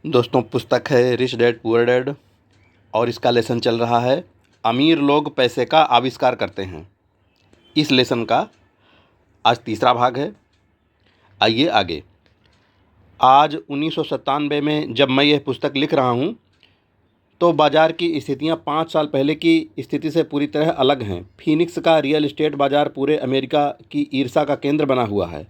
दोस्तों, पुस्तक है रिच डैड पुअर डैड और इसका लेसन चल रहा है अमीर लोग पैसे का आविष्कार करते हैं। इस लेसन का आज तीसरा भाग है। आइए आगे। आज 1997 में जब मैं यह पुस्तक लिख रहा हूँ तो बाज़ार की स्थितियाँ 5 साल पहले की स्थिति से पूरी तरह अलग हैं। फीनिक्स का रियल एस्टेट बाज़ार पूरे अमेरिका की ईर्ष्या का केंद्र बना हुआ है।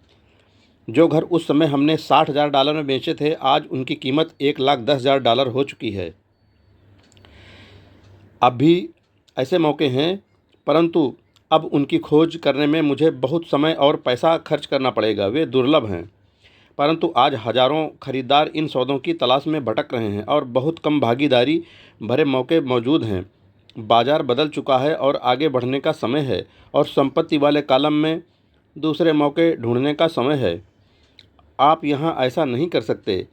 जो घर उस समय हमने $60,000 में बेचे थे, आज उनकी कीमत $1,10,000 हो चुकी है। अब भी ऐसे मौके हैं, परंतु अब उनकी खोज करने में मुझे बहुत समय और पैसा खर्च करना पड़ेगा। वे दुर्लभ हैं, परंतु आज हज़ारों खरीदार इन सौदों की तलाश में भटक रहे हैं और बहुत कम भागीदारी भरे मौके मौजूद हैं। बाज़ार बदल चुका है और आगे बढ़ने का समय है और संपत्ति वाले कॉलम में दूसरे मौके ढूंढने का समय है। आप यहाँ ऐसा नहीं कर सकते,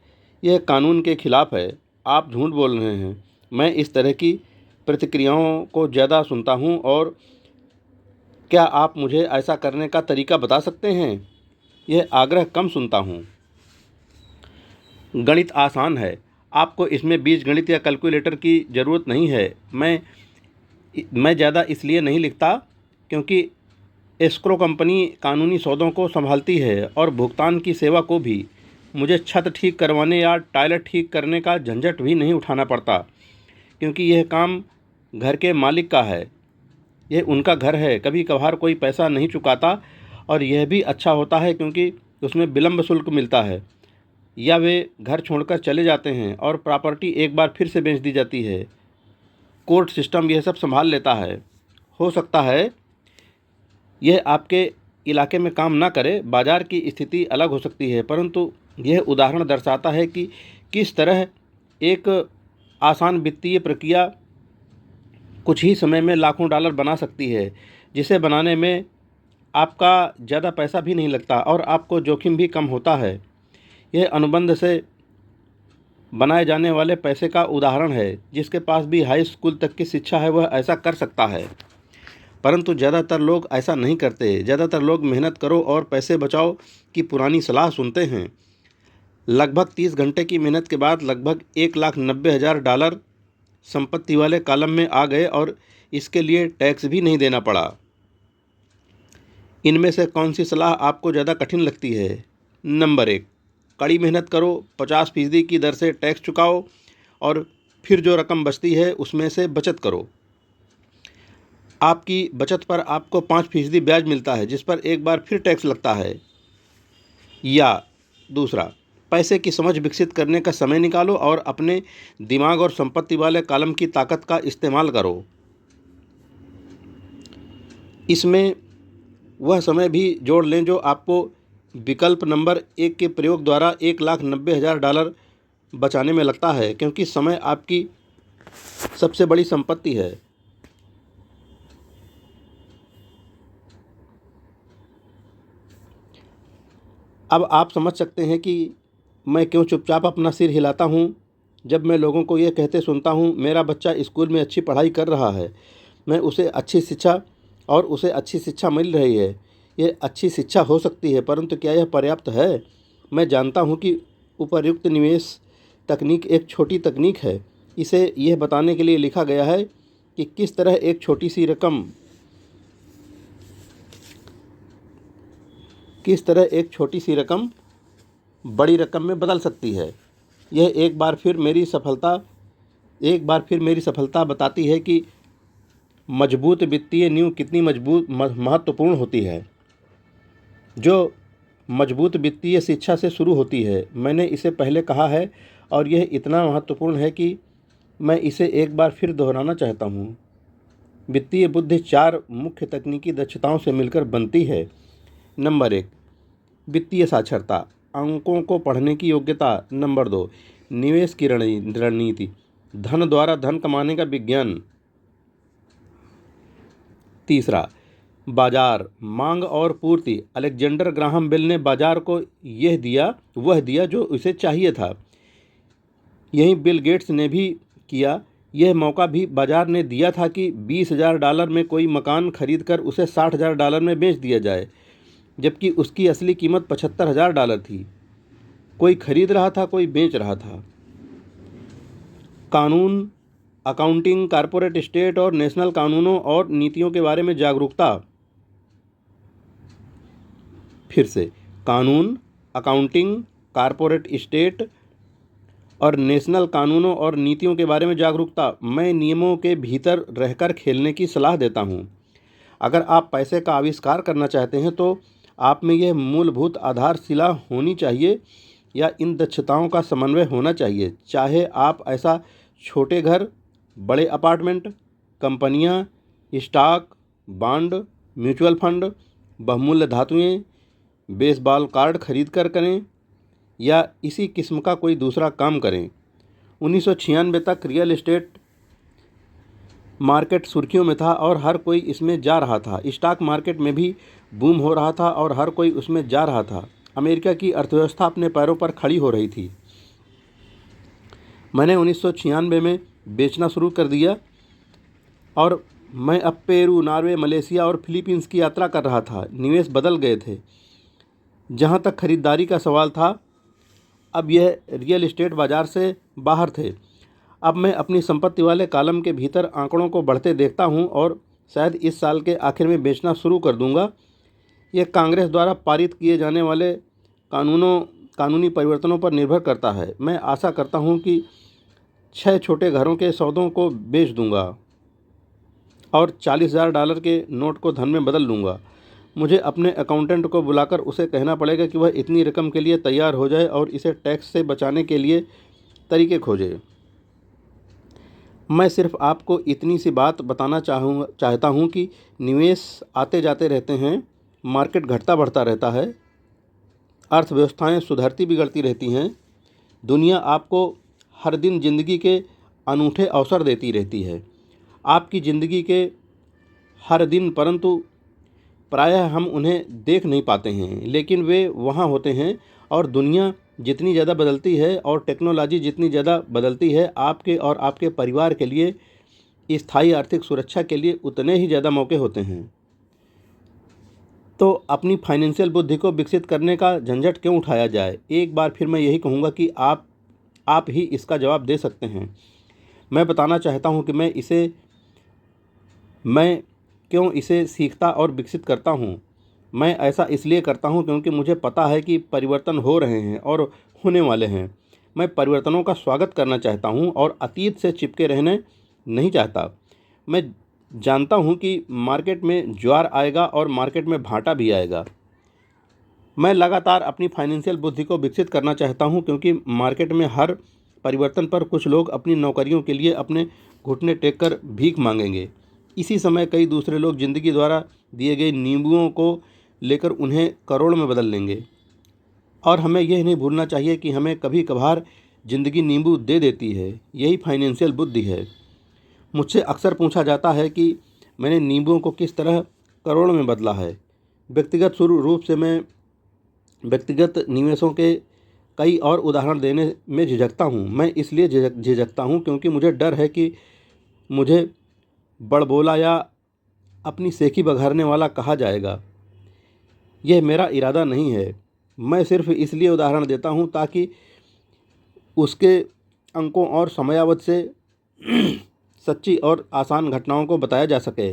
यह कानून के खिलाफ है। आप झूठ बोल रहे हैं। मैं इस तरह की प्रतिक्रियाओं को ज़्यादा सुनता हूँ और क्या आप मुझे ऐसा करने का तरीका बता सकते हैं? यह आग्रह कम सुनता हूँ। गणित आसान है, आपको इसमें बीजगणित या कैलकुलेटर की ज़रूरत नहीं है। मैं ज़्यादा इसलिए नहीं लिखता क्योंकि एस्क्रो कंपनी कानूनी सौदों को संभालती है और भुगतान की सेवा को भी। मुझे छत ठीक करवाने या टॉयलेट ठीक करने का झंझट भी नहीं उठाना पड़ता, क्योंकि यह काम घर के मालिक का है। यह उनका घर है। कभी कभार कोई पैसा नहीं चुकाता और यह भी अच्छा होता है क्योंकि उसमें विलंब शुल्क मिलता है, या वे घर छोड़कर चले जाते हैं और प्रॉपर्टी एक बार फिर से बेच दी जाती है। कोर्ट सिस्टम यह सब संभाल लेता है। हो सकता है यह आपके इलाके में काम ना करे, बाज़ार की स्थिति अलग हो सकती है, परंतु यह उदाहरण दर्शाता है कि किस तरह एक आसान वित्तीय प्रक्रिया कुछ ही समय में लाखों डॉलर बना सकती है, जिसे बनाने में आपका ज़्यादा पैसा भी नहीं लगता और आपको जोखिम भी कम होता है। यह अनुबंध से बनाए जाने वाले पैसे का उदाहरण है। जिसके पास भी हाई स्कूल तक की शिक्षा है वह ऐसा कर सकता है, परंतु ज़्यादातर लोग ऐसा नहीं करते। ज़्यादातर लोग मेहनत करो और पैसे बचाओ की पुरानी सलाह सुनते हैं। लगभग 30 घंटे की मेहनत के बाद लगभग $1,90,000 संपत्ति वाले कॉलम में आ गए और इसके लिए टैक्स भी नहीं देना पड़ा। इनमें से कौन सी सलाह आपको ज़्यादा कठिन लगती है? नंबर 1, कड़ी मेहनत करो, 50% की दर से टैक्स चुकाओ और फिर जो रकम बचती है उसमें से बचत करो। आपकी बचत पर आपको 5% ब्याज मिलता है, जिस पर एक बार फिर टैक्स लगता है। या दूसरा, पैसे की समझ विकसित करने का समय निकालो और अपने दिमाग और संपत्ति वाले कॉलम की ताकत का इस्तेमाल करो। इसमें वह समय भी जोड़ लें जो आपको विकल्प नंबर 1 के प्रयोग द्वारा $1,90,000 बचाने में लगता है, क्योंकि समय आपकी सबसे बड़ी संपत्ति है। अब आप समझ सकते हैं कि मैं क्यों चुपचाप अपना सिर हिलाता हूँ जब मैं लोगों को यह कहते सुनता हूँ, मेरा बच्चा स्कूल में अच्छी पढ़ाई कर रहा है, मैं उसे अच्छी शिक्षा मिल रही है। यह अच्छी शिक्षा हो सकती है, परंतु क्या यह पर्याप्त है? मैं जानता हूँ कि उपर्युक्त निवेश तकनीक एक छोटी तकनीक है। इसे यह बताने के लिए लिखा गया है कि किस तरह एक छोटी सी रकम बड़ी रकम में बदल सकती है। यह एक बार फिर मेरी सफलता बताती है कि मजबूत वित्तीय नींव कितनी महत्वपूर्ण होती है, जो मजबूत वित्तीय शिक्षा से शुरू होती है। मैंने इसे पहले कहा है और यह इतना महत्वपूर्ण है कि मैं इसे एक बार फिर दोहराना चाहता हूँ। वित्तीय बुद्धि 4 मुख्य तकनीकी दक्षताओं से मिलकर बनती है। नंबर 1, वित्तीय साक्षरता, अंकों को पढ़ने की योग्यता। नंबर 2, निवेश की रणनीति, धन द्वारा धन कमाने का विज्ञान। तीसरा, बाजार, मांग और पूर्ति। अलेक्जेंडर ग्राहम बेल ने बाजार को वह दिया जो उसे चाहिए था। यही बिल गेट्स ने भी किया। यह मौका भी बाजार ने दिया था कि $20,000 में कोई मकान खरीदकर उसे $60,000 में बेच दिया जाए, जबकि उसकी असली कीमत $75,000 थी। कोई खरीद रहा था, कोई बेच रहा था। कानून, अकाउंटिंग, कॉर्पोरेट स्टेट और नेशनल कानूनों और नीतियों के बारे में जागरूकता। फिर से, कानून, अकाउंटिंग, कॉर्पोरेट स्टेट और नेशनल कानूनों और नीतियों के बारे में जागरूकता। मैं नियमों के भीतर रहकर खेलने की सलाह देता हूँ। अगर आप पैसे का आविष्कार करना चाहते हैं तो आप में यह मूलभूत आधारशिला होनी चाहिए या इन दक्षताओं का समन्वय होना चाहिए। चाहे आप ऐसा छोटे घर, बड़े अपार्टमेंट, कंपनियां, स्टॉक, बॉन्ड, म्यूचुअल फंड, बहुमूल्य धातुएं, बेसबॉल कार्ड खरीद कर करें या इसी किस्म का कोई दूसरा काम करें। 1996 तक रियल एस्टेट मार्केट सुर्खियों में था और हर कोई इसमें जा रहा था। स्टॉक मार्केट में भी बूम हो रहा था और हर कोई उसमें जा रहा था। अमेरिका की अर्थव्यवस्था अपने पैरों पर खड़ी हो रही थी। मैंने 1996 में बेचना शुरू कर दिया और मैं अब पेरू, नॉर्वे, मलेशिया और फिलीपींस की यात्रा कर रहा था। निवेश बदल गए थे। जहाँ तक खरीदारी का सवाल था, अब यह रियल एस्टेट बाज़ार से बाहर थे। अब मैं अपनी संपत्ति वाले कॉलम के भीतर आंकड़ों को बढ़ते देखता हूं और शायद इस साल के आखिर में बेचना शुरू कर दूंगा। यह कांग्रेस द्वारा पारित किए जाने वाले कानूनी परिवर्तनों पर निर्भर करता है। मैं आशा करता हूं कि 6 छोटे घरों के सौदों को बेच दूंगा और $40,000 के नोट को धन में बदल लूँगा। मुझे अपने अकाउंटेंट को बुलाकर उसे कहना पड़ेगा कि वह इतनी रकम के लिए तैयार हो जाए और इसे टैक्स से बचाने के लिए तरीके खोजे। मैं सिर्फ आपको इतनी सी बात बताना चाहता हूँ कि निवेश आते जाते रहते हैं, मार्केट घटता बढ़ता रहता है, अर्थव्यवस्थाएं सुधरती बिगड़ती रहती हैं। दुनिया आपको हर दिन ज़िंदगी के अनूठे अवसर देती रहती है, आपकी ज़िंदगी के हर दिन, परंतु प्रायः हम उन्हें देख नहीं पाते हैं, लेकिन वे वहाँ होते हैं। और दुनिया जितनी ज़्यादा बदलती है और टेक्नोलॉजी जितनी ज़्यादा बदलती है, आपके और आपके परिवार के लिए स्थायी आर्थिक सुरक्षा के लिए उतने ही ज़्यादा मौके होते हैं। तो अपनी फाइनेंशियल बुद्धि को विकसित करने का झंझट क्यों उठाया जाए? एक बार फिर मैं यही कहूँगा कि आप ही इसका जवाब दे सकते हैं। मैं बताना चाहता हूँ कि मैं क्यों इसे सीखता और विकसित करता हूँ। मैं ऐसा इसलिए करता हूँ क्योंकि मुझे पता है कि परिवर्तन हो रहे हैं और होने वाले हैं। मैं परिवर्तनों का स्वागत करना चाहता हूँ और अतीत से चिपके रहने नहीं चाहता। मैं जानता हूँ कि मार्केट में ज्वार आएगा और मार्केट में भाटा भी आएगा। मैं लगातार अपनी फाइनेंशियल बुद्धि को विकसित करना चाहता हूँ क्योंकि मार्केट में हर परिवर्तन पर कुछ लोग अपनी नौकरियों के लिए अपने घुटने टेक कर भीख मांगेंगे। इसी समय कई दूसरे लोग ज़िंदगी द्वारा दिए गए नींबुओं को लेकर उन्हें करोड़ में बदल लेंगे। और हमें यह नहीं भूलना चाहिए कि हमें कभी कभार ज़िंदगी नींबू दे देती है। यही फाइनेंशियल बुद्धि है। मुझसे अक्सर पूछा जाता है कि मैंने नींबुओं को किस तरह करोड़ में बदला है। व्यक्तिगत रूप से मैं व्यक्तिगत निवेशों के कई और उदाहरण देने में झिझकता हूँ। मैं इसलिए झिझकता हूँ क्योंकि मुझे डर है कि मुझे बड़बोला या अपनी सेखी बघारने वाला कहा जाएगा। यह मेरा इरादा नहीं है। मैं सिर्फ इसलिए उदाहरण देता हूँ ताकि उसके अंकों और समयावधि से सच्ची और आसान घटनाओं को बताया जा सके।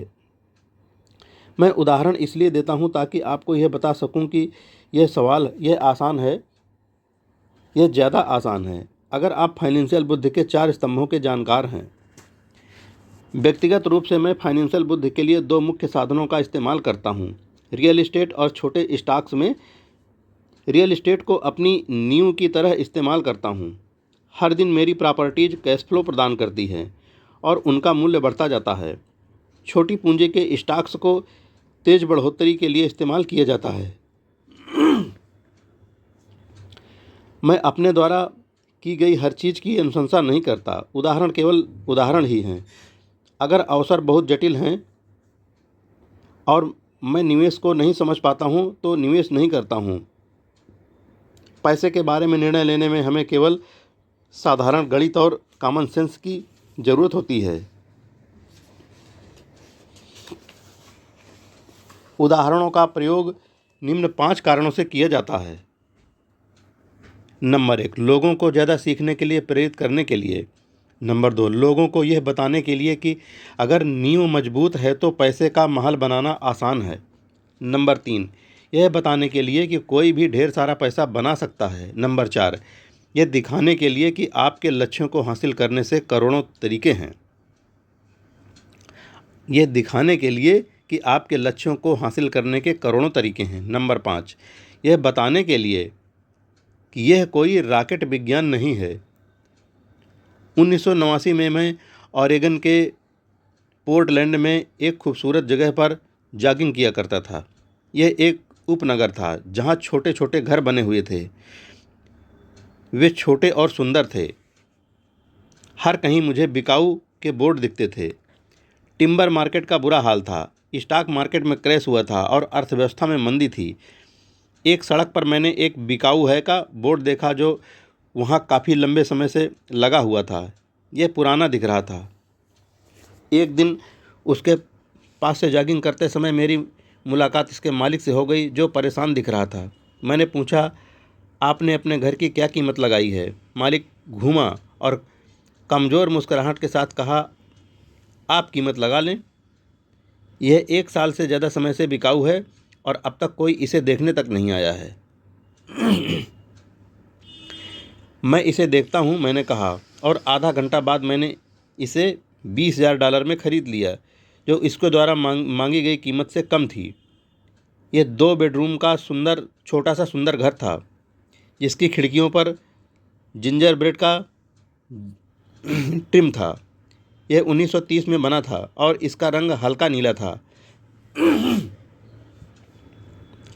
मैं उदाहरण इसलिए देता हूँ ताकि आपको यह बता सकूँ कि यह आसान है, यह ज़्यादा आसान है अगर आप फाइनेंशियल बुद्धि के 4 स्तंभों के जानकार हैं। व्यक्तिगत रूप से मैं फाइनेंशियल बुद्धि के लिए 2 मुख्य साधनों का इस्तेमाल करता हूँ, रियल एस्टेट और छोटे स्टॉक्स में। रियल एस्टेट को अपनी नींव की तरह इस्तेमाल करता हूँ। हर दिन मेरी प्रॉपर्टीज़ कैश फ्लो प्रदान करती हैं और उनका मूल्य बढ़ता जाता है। छोटी पूंजी के स्टॉक्स को तेज़ बढ़ोतरी के लिए इस्तेमाल किया जाता है। मैं अपने द्वारा की गई हर चीज़ की अनुशंसा नहीं करता। उदाहरण केवल उदाहरण ही हैं। अगर अवसर बहुत जटिल हैं और मैं निवेश को नहीं समझ पाता हूँ तो निवेश नहीं करता हूँ। पैसे के बारे में निर्णय लेने में हमें केवल साधारण गणित और कॉमन सेंस की ज़रूरत होती है। उदाहरणों का प्रयोग निम्न 5 कारणों से किया जाता है। नंबर 1, लोगों को ज़्यादा सीखने के लिए प्रेरित करने के लिए। नंबर 2, लोगों को यह बताने के लिए कि अगर नींव मजबूत है तो पैसे का महल बनाना आसान है। नंबर 3, यह बताने के लिए कि कोई भी ढेर सारा पैसा बना सकता है। नंबर 4, यह दिखाने के लिए कि आपके लक्ष्यों को हासिल करने से करोड़ों तरीके हैं। यह दिखाने के लिए कि आपके लक्ष्यों को हासिल करने के करोड़ों तरीके हैं। नंबर 5, यह बताने के लिए कि यह कोई रॉकेट विज्ञान नहीं है। 1989 में मैं ऑरेगन के पोर्टलैंड में एक खूबसूरत जगह पर जॉगिंग किया करता था। यह एक उपनगर था जहाँ छोटे छोटे घर बने हुए थे। वे छोटे और सुंदर थे। हर कहीं मुझे बिकाऊ के बोर्ड दिखते थे। टिम्बर मार्केट का बुरा हाल था। स्टॉक मार्केट में क्रैश हुआ था और अर्थव्यवस्था में मंदी थी। एक सड़क पर मैंने एक बिकाऊ है का बोर्ड देखा जो वहाँ काफ़ी लंबे समय से लगा हुआ था। यह पुराना दिख रहा था। एक दिन उसके पास से जॉगिंग करते समय मेरी मुलाकात इसके मालिक से हो गई जो परेशान दिख रहा था। मैंने पूछा, आपने अपने घर की क्या कीमत लगाई है? मालिक घूमा और कमज़ोर मुस्कुराहट के साथ कहा, आप कीमत लगा लें। यह 1 साल से ज़्यादा समय से बिकाऊ है और अब तक कोई इसे देखने तक नहीं आया है। मैं इसे देखता हूँ, मैंने कहा, और आधा घंटा बाद मैंने इसे $20,000 में ख़रीद लिया, जो इसके द्वारा मांगी गई कीमत से कम थी। यह 2 बेडरूम का छोटा सा सुंदर घर था जिसकी खिड़कियों पर जिंजर ब्रेड का ट्रिम था। यह 1930 में बना था और इसका रंग हल्का नीला था।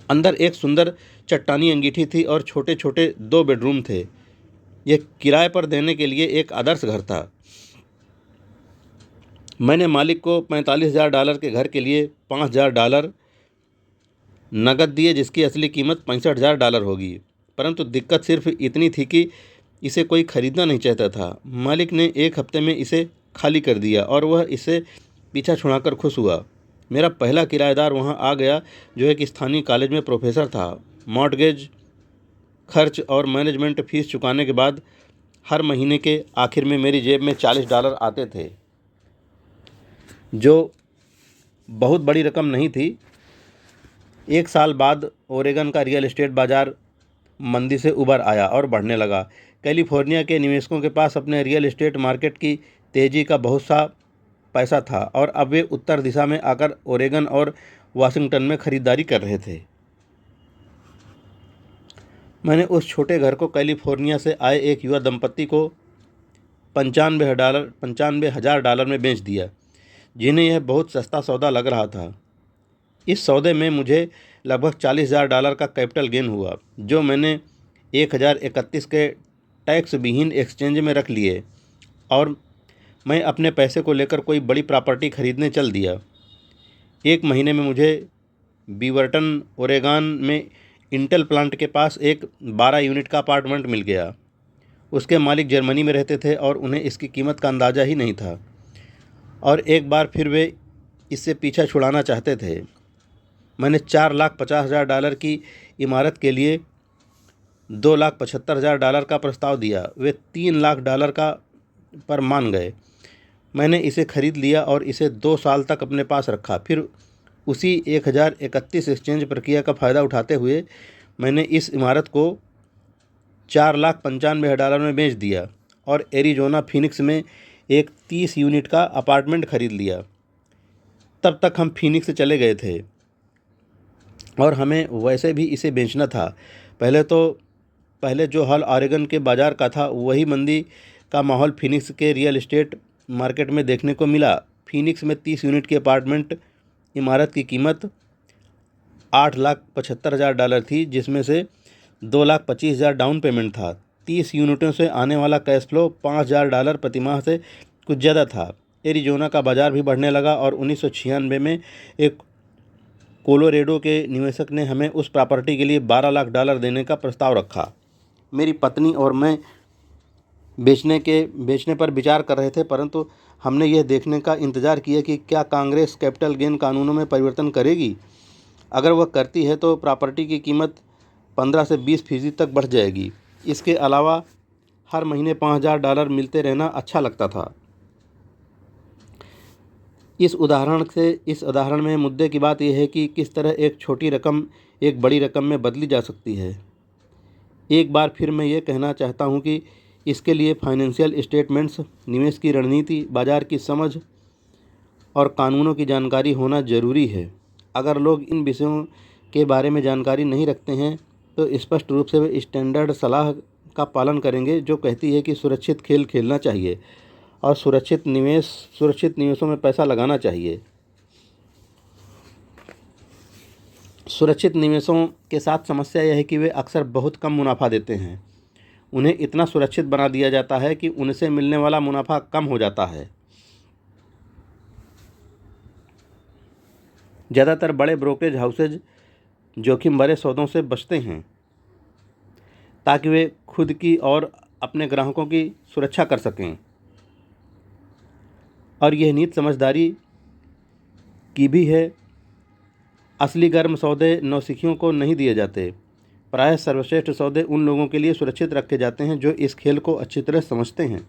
अंदर एक सुंदर चट्टानी अंगीठी थी और छोटे छोटे 2 बेडरूम थे। यह किराए पर देने के लिए एक आदर्श घर था। मैंने मालिक को $45,000 के घर के लिए $5,000 नकद दिए, जिसकी असली कीमत $65,000 होगी। परंतु दिक्कत सिर्फ इतनी थी कि इसे कोई ख़रीदना नहीं चाहता था। मालिक ने 1 हफ्ते में इसे खाली कर दिया और वह इसे पीछा छुड़ाकर खुश हुआ। मेरा पहला किराएदार वहां आ गया जो एक स्थानीय कॉलेज में प्रोफेसर था। मॉर्टगेज खर्च और मैनेजमेंट फीस चुकाने के बाद हर महीने के आखिर में मेरी जेब में $40 आते थे, जो बहुत बड़ी रकम नहीं थी। 1 साल बाद ओरेगन का रियल एस्टेट बाज़ार मंदी से उबर आया और बढ़ने लगा। कैलिफोर्निया के निवेशकों के पास अपने रियल एस्टेट मार्केट की तेज़ी का बहुत सा पैसा था और अब वे उत्तर दिशा में आकर ओरेगन और वाशिंगटन में खरीदारी कर रहे थे। मैंने उस छोटे घर को कैलिफोर्निया से आए एक युवा दंपत्ति को $95,000 में बेच दिया, जिन्हें यह बहुत सस्ता सौदा लग रहा था। इस सौदे में मुझे लगभग $40,000 का कैपिटल गेन हुआ, जो मैंने 1031 के टैक्स विहीन एक्सचेंज में रख लिए और मैं अपने पैसे को लेकर कोई बड़ी प्रॉपर्टी खरीदने चल दिया। 1 महीने में मुझे बीवरटन ओरेगन में इंटेल प्लांट के पास एक 12 यूनिट का अपार्टमेंट मिल गया। उसके मालिक जर्मनी में रहते थे और उन्हें इसकी कीमत का अंदाज़ा ही नहीं था और एक बार फिर वे इससे पीछा छुड़ाना चाहते थे। मैंने $4,50,000 की इमारत के लिए $2,75,000 का प्रस्ताव दिया। वे $3,00,000 का पर मान गए। मैंने इसे खरीद लिया और इसे 2 साल तक अपने पास रखा। फिर उसी 1031 एक्सचेंज प्रक्रिया का फ़ायदा उठाते हुए मैंने इस इमारत को $4,95,000 में बेच दिया और एरिज़ोना फीनिक्स में एक 30 यूनिट का अपार्टमेंट खरीद लिया। तब तक हम फीनिक्स चले गए थे और हमें वैसे भी इसे बेचना था। पहले जो हाल ऑरेगन के बाज़ार का था, वही मंदी का माहौल फीनिक्स के रियल एस्टेट मार्केट में देखने को मिला। फीनिक्स में 30 यूनिट की अपार्टमेंट इमारत की कीमत $8,75,000 थी, जिसमें से $2,25,000 डाउन पेमेंट था। 30 यूनिटों से आने वाला कैश फ्लो $5,000 प्रति माह से कुछ ज़्यादा था। एरिज़ोना का बाज़ार भी बढ़ने लगा और 1996 में एक कोलोरेडो के निवेशक ने हमें उस प्रॉपर्टी के लिए $12,00,000 देने का प्रस्ताव रखा। मेरी पत्नी और मैं बेचने पर विचार कर रहे थे, परंतु हमने यह देखने का इंतज़ार किया कि क्या कांग्रेस कैपिटल गेन कानूनों में परिवर्तन करेगी। अगर वह करती है तो प्रॉपर्टी की कीमत 15 से 20% तक बढ़ जाएगी। इसके अलावा हर महीने $5000 मिलते रहना अच्छा लगता था। इस उदाहरण में मुद्दे की बात यह है कि किस तरह एक छोटी रकम एक बड़ी रकम में बदली जा सकती है। एक बार फिर मैं ये कहना चाहता हूँ कि इसके लिए फाइनेंशियल स्टेटमेंट्स, निवेश की रणनीति, बाज़ार की समझ और कानूनों की जानकारी होना ज़रूरी है। अगर लोग इन विषयों के बारे में जानकारी नहीं रखते हैं तो स्पष्ट रूप से वे स्टैंडर्ड सलाह का पालन करेंगे जो कहती है कि सुरक्षित खेल खेलना चाहिए और सुरक्षित निवेशों में पैसा लगाना चाहिए। सुरक्षित निवेशों के साथ समस्या यह है कि वे अक्सर बहुत कम मुनाफा देते हैं। उन्हें इतना सुरक्षित बना दिया जाता है कि उनसे मिलने वाला मुनाफा कम हो जाता है। ज़्यादातर बड़े ब्रोकरेज हाउसेज जोखिम भरे सौदों से बचते हैं ताकि वे खुद की और अपने ग्राहकों की सुरक्षा कर सकें, और यह नीति समझदारी की भी है। असली गर्म सौदे नौसिखियों को नहीं दिए जाते। प्रायः सर्वश्रेष्ठ सौदे उन लोगों के लिए सुरक्षित रखे जाते हैं जो इस खेल को अच्छी तरह समझते हैं,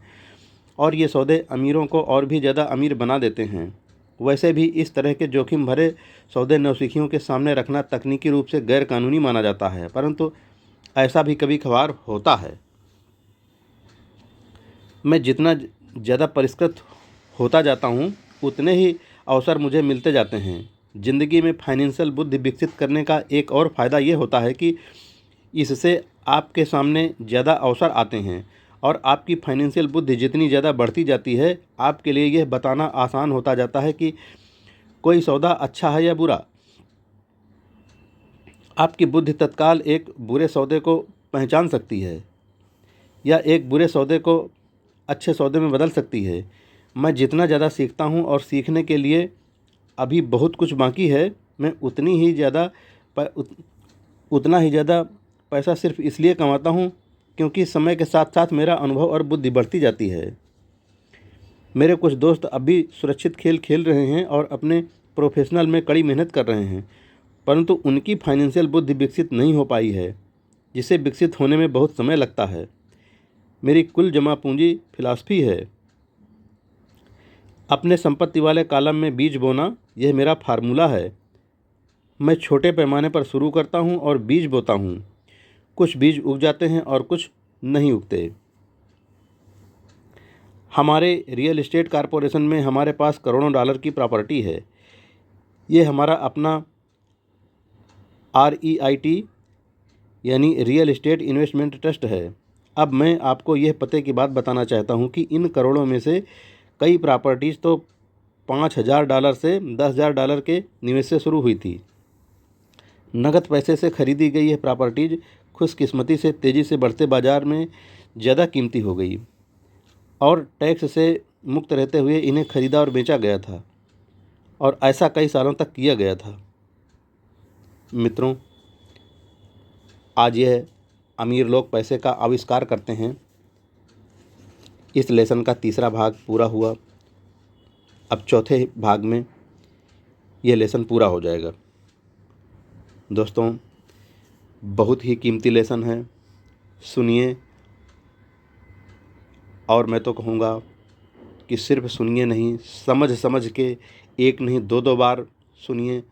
और ये सौदे अमीरों को और भी ज़्यादा अमीर बना देते हैं। वैसे भी इस तरह के जोखिम भरे सौदे नौसिखियों के सामने रखना तकनीकी रूप से गैर कानूनी माना जाता है, परंतु ऐसा भी कभी कभार होता है। मैं जितना ज़्यादा परिष्कृत होता जाता हूँ उतने ही अवसर मुझे मिलते जाते हैं। ज़िंदगी में फाइनेंशियल बुद्धि विकसित करने का एक और फ़ायदा ये होता है कि इससे आपके सामने ज़्यादा अवसर आते हैं, और आपकी फाइनेंशियल बुद्धि जितनी ज़्यादा बढ़ती जाती है आपके लिए यह बताना आसान होता जाता है कि कोई सौदा अच्छा है या बुरा। आपकी बुद्धि तत्काल एक बुरे सौदे को पहचान सकती है या एक बुरे सौदे को अच्छे सौदे में बदल सकती है। मैं जितना ज़्यादा सीखता हूँ और सीखने के लिए अभी बहुत कुछ बाकी है, मैं उतना ही ज़्यादा पैसा सिर्फ इसलिए कमाता हूँ क्योंकि समय के साथ साथ मेरा अनुभव और बुद्धि बढ़ती जाती है। मेरे कुछ दोस्त अभी सुरक्षित खेल खेल रहे हैं और अपने प्रोफेशनल में कड़ी मेहनत कर रहे हैं, परंतु उनकी फाइनेंशियल बुद्धि विकसित नहीं हो पाई है, जिसे विकसित होने में बहुत समय लगता है। मेरी कुल जमा पूंजी फिलॉसफी है अपने संपत्ति वाले कॉलम में बीज बोना। यह मेरा फार्मूला है। मैं छोटे पैमाने पर शुरू करता हूँ और बीज बोता हूँ। कुछ बीज उग जाते हैं और कुछ नहीं उगते। हमारे रियल एस्टेट कॉरपोरेशन में हमारे पास करोड़ों डॉलर की प्रॉपर्टी है। ये हमारा अपना REIT यानी रियल एस्टेट इन्वेस्टमेंट ट्रस्ट है। अब मैं आपको यह पते की बात बताना चाहता हूँ कि इन करोड़ों में से कई प्रॉपर्टीज़ तो $5000 से $10,000 के निवेश से शुरू हुई थी। नगद पैसे से खरीदी गई यह प्रॉपर्टीज़ खुशकिस्मती से तेज़ी से बढ़ते बाज़ार में ज़्यादा कीमती हो गई और टैक्स से मुक्त रहते हुए इन्हें खरीदा और बेचा गया था, और ऐसा कई सालों तक किया गया था। मित्रों, आज यह अमीर लोग पैसे का आविष्कार करते हैं। इस लेसन का तीसरा भाग पूरा हुआ। अब चौथे भाग में यह लेसन पूरा हो जाएगा। दोस्तों, बहुत ही कीमती लेसन है, सुनिए। और मैं तो कहूँगा कि सिर्फ सुनिए नहीं, समझ के एक नहीं दो बार सुनिए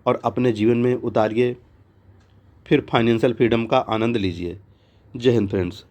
और अपने जीवन में उतारिए, फिर फाइनेंशियल फ्रीडम का आनंद लीजिए। जय हिंद फ्रेंड्स।